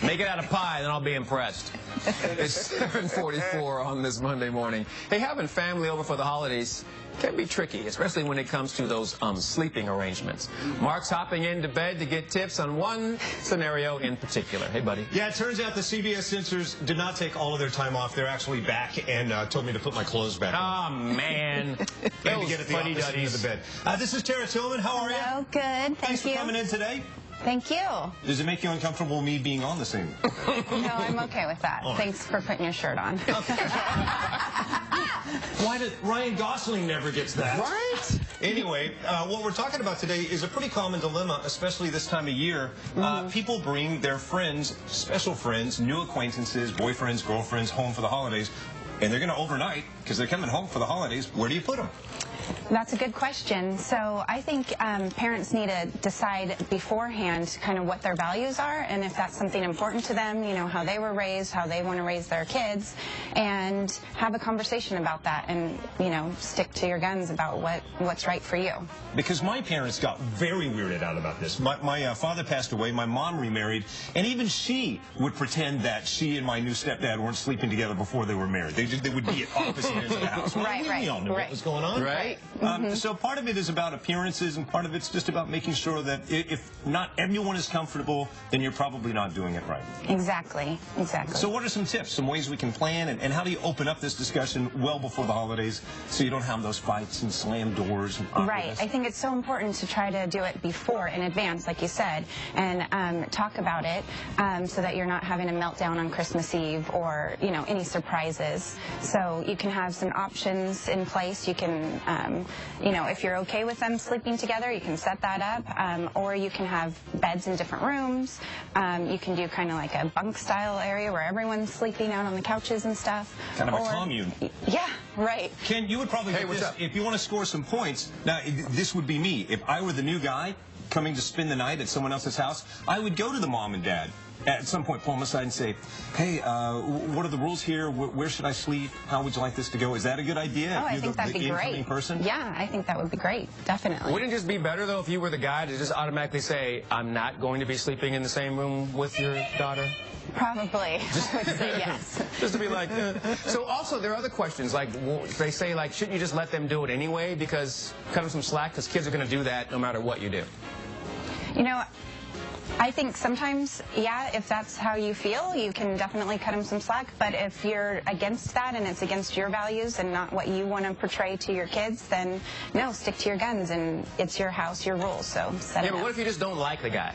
Make it out of pie, then I'll be impressed. It's 7:44 on this Monday morning. Hey, having family over for the holidays can be tricky, especially when it comes to those sleeping arrangements. Mark's hopping into bed to get tips on one scenario in particular. Hey, buddy. Yeah, it turns out the CBS censors did not take all of their time off. They're actually back and told me to put my clothes back on. Oh, man. And to get at the opposite end of the bed. This is Tara Tillman. How are you? Hello, good. Thank Thanks you. for coming in today. Thank you. Does it make you uncomfortable me being on the same? No, I'm okay with that. Right. Thanks for putting your shirt on. Why did Ryan Gosling never gets that? Right? Anyway, what we're talking about today is a pretty common dilemma, especially this time of year. People bring their friends, special friends, new acquaintances, boyfriends, girlfriends home for the holidays, and they're going to overnight because they're coming home for the holidays. Where do you put them? That's a good question. So I think parents need to decide beforehand kind of what their values are and if that's something important to them, you know, how they were raised, how they want to raise their kids, and have a conversation about that and, you know, stick to your guns about what's right for you. Because my parents got very weirded out about this. My father passed away, my mom remarried, and even she would pretend that she and my new stepdad weren't sleeping together before they were married. They would be at opposite ends of the house. Right. We all knew what was going on. Right. So part of it is about appearances, and part of it's just about making sure that if not everyone is comfortable, then you're probably not doing it right. Exactly. So what are some tips, some ways we can plan, and how do you open up this discussion well before the holidays so you don't have those fights and slam doors and awkwardness? Right. I think it's so important to try to do it before, in advance, like you said, and talk about it so that you're not having a meltdown on Christmas Eve or, you know, any surprises. So you can have some options in place. You can, you know, if you're okay with them sleeping together, you can set that up, or you can have beds in different rooms. You can do kind of like a bunk style area where everyone's sleeping out on the couches and stuff. Kind of a commune. Yeah, right. Ken, you would probably get what's this. up? If you want to score some points, now this would be me. If I were the new guy coming to spend the night at someone else's house, I would go to the mom and dad. At some point, pull them aside and say, hey, what are the rules here? Where should I sleep? How would you like this to go? Is that a good idea? Oh, I think that'd be great. Person? Yeah, I think that would be great. Definitely. Wouldn't it just be better, though, if you were the guy to just automatically say, I'm not going to be sleeping in the same room with your daughter? Probably. I would say yes. Just to be like, So also, there are other questions, like they say, like, shouldn't you just let them do it anyway? Because cut them some slack, because kids are going to do that no matter what you do. You know, I think sometimes, yeah, if that's how you feel, you can definitely cut them some slack. But if you're against that and it's against your values and not what you want to portray to your kids, then no, stick to your guns, and it's your house, your rules. So set it Yeah, but up. what if you just don't like the guy?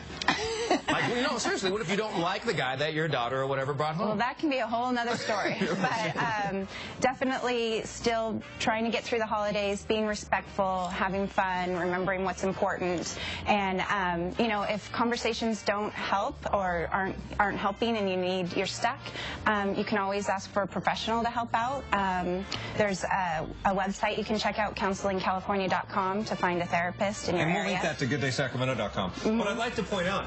Like, no, seriously, what if you don't like the guy that your daughter or whatever brought home? Well, that can be a whole other story. But definitely still trying to get through the holidays, being respectful, having fun, remembering what's important. And, you know, if conversations don't help or aren't helping and you're stuck, you can always ask for a professional to help out. There's a website you can check out, counselingcalifornia.com, to find a therapist in your And we'll area. link that to goodaysacramento.com. What I'd like to point out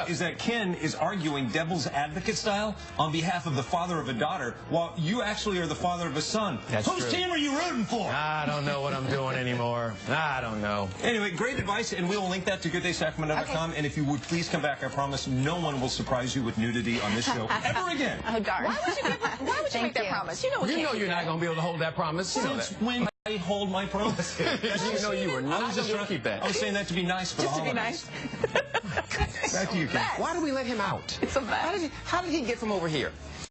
is that Ken is arguing devil's advocate style on behalf of the father of a daughter, while you actually are the father of a son. That's Whose true. team are you rooting for? I don't know what I'm doing anymore. I don't know. Anyway, great advice, and we will link that to goodaysacramento.com. Okay. And if you would please come back, I promise no one will surprise you with nudity on this show ever again. Oh, darn. Why would you make that promise? You know we You can't know do you're that. not going to be able to hold that promise. You know Since that. when I hold my promises? You know you were not I was just going to trying keep that. I was saying that to be nice for Just the to be holidays. nice. Back to you, Ken. Why did we let him out? It's a mess. How did he get from over here?